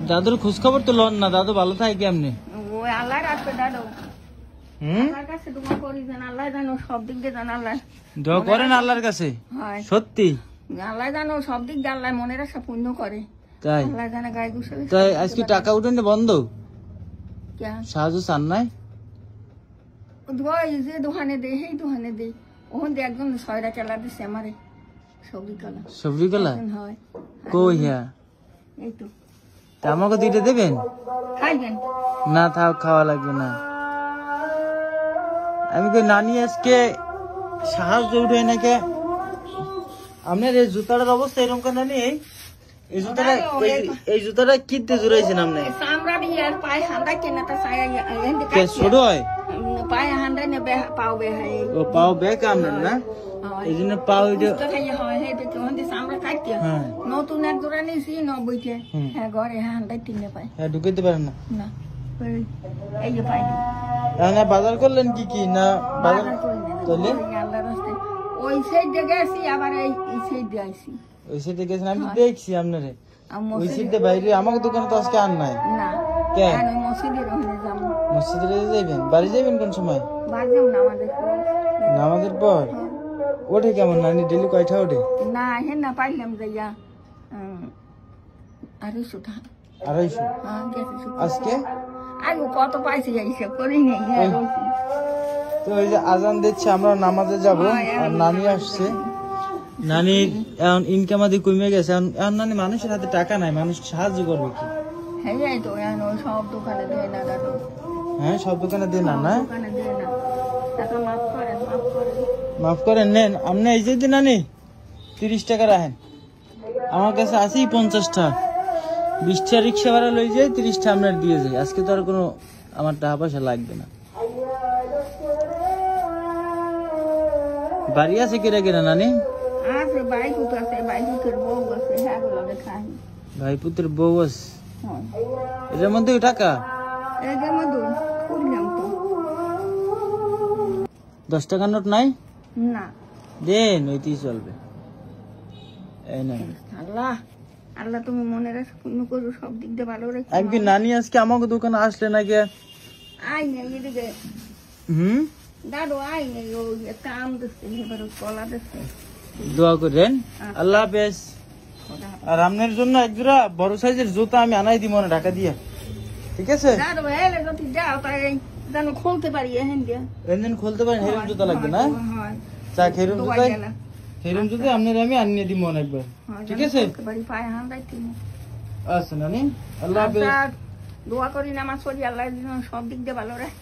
দাদুর খোঁজ খবর তো লন না, দাদু ভালো থাকে কেমনি? ওই আল্লাহর আছে দাদু। আল্লাহর কাছে দোয়া করি যেন আল্লাহ জানো সব দিক দিয়ে জানো আল্লাহ দোয়া করেন আল্লাহর কাছে? সত্যি আল্লাহ জানো সব দিক দিয়ে আল্লাহ মনের আশা পূর্ণ করে। তাই আল্লাহ জানে গায়ে গুছালে। তাই আজকে টাকা উঠানো বন্ধ? কে সাহায্য চান নাই? ওই যে দোকানে দেয় সেই দোকানে দেয় ওখান দিয়ে একজন 6টা চালা দিচ্ছে আমারে সবজি কলা। সবজি কলা হয় কই হ্যাঁ এই তো। তা আমাকে দিতে দেবেন? খাইবেন না থাক, খাওয়া লাগবে না। আমি কই নানি আজকে সাহায্য উঠে নাকি? আপনার এই জুতাটার অবস্থা এরকম কেন? নানি এই জুতাটা কিনতে জুড়াইছেন আপনি? চামড়া দিয়ে আর পায়ে হান্ডা কেনা তা ছোট হয় পায়ে হান্ডা নে পাও বে হয়। ও পাও বেক আপনার না, এই জন্য পাও নতুন এক জোড়া নিয়েছি 90-তে। হ্যাঁ ঘরে হান্ডা তিনে পাই। হ্যাঁ ঢুকাইতে পারেন না? না এই যে পাই না। বাজার করলেন কি কি না? বাজার করলে আল্লাহর রাস্তায় ওই সাইডে গেছি আবার এই সাইডে আইছি। ওই সাইডে গেছেন? আমি দেখছি আপনারে ওই সাইডে বাইরে। আমাকে দোকানে তো আজকে আর নাই। না কেন? মসজিদের ওখানে যাবো। মসজিদে যাইবেন? বাড়ি যাইবেন কোন সময়? বাড়ি যাবো নামাজের পর। ওঠে কেমন নানি? ডেলি কয়টা ওঠে? না হে না পাইলাম যাইয়া 250 টাকা। 250? আজকে আগে কত পাইছি হিসাব করি নেই। তো ওই যে আজান দিচ্ছে, আমরা নামাজে যাব। আর নানি আসছে, নানি এখন ইনকাম আদি কমে গেছে। এখন নানি মানুষের হাতে টাকা নাই, মানুষ সাহায্য করবে কি? হ্যাঁ তো সব দোকানে দেয় না দাদু। হ্যাঁ সব দোকানে দেয় না। না দোকানে দেয় না, টাকা মাফ করেন মাফ করেন মাফ করেন। নেন আপনি এই যে নানি 30 টাকা রাখেন, আমার কাছে আছেই 50টা। 20টা রিক্সা ভাড়া লই যাই, 30টা আপনার দিয়ে যাই। আজকে তো আর কোনো আমার টাকা পয়সা লাগবে না। বাড়ি আছে কেরা কেরা নানি? আছে ভাইপুত আছে, ভাইপুতের বউ আছে, হ্যাঁ গুলো খাই। ভাইপুতের বউ আছে? এটার মধ্যে টাকা এদের মধ্যে খুললাম তো। 10 টাকার নোট নাই? না দেন, ওইতেই চলবে। এই না আল্লাহ আল্লাহ তুমি মনে রাখো পূর্ণ করো, সব দিক দিয়ে ভালো রেখো। একদিন নানি আজকে আমাকে দোকানে আসলে নাকি? আই নেই এদিকে দাদু, আই নেই। ওই একটা আম দিচ্ছে, এবার কলা দিচ্ছে। দোয়া করেন। আল্লাহ হাফেজ। আর আপনার জন্য একজোড়া বড় সাইজের জুতা আমি আনাই দিব না ঢাকা দিয়ে, ঠিক আছে? দাদু এলে যদি যাও তাই যেন খুলতে পারি। এহেন দিয়ে এনদিন খুলতে পারেন। হেরুম জুতা লাগবে না? যাক, হেরুম জুতা আপনার আমি আনিয়ে দিব অনেকবার, ঠিক আছে? আচ্ছা নানি, আল্লাহ হাফেজ। দোয়া করি নামাজ পড়ি, আল্লাহ সব দিক দিয়ে ভালো রাখে।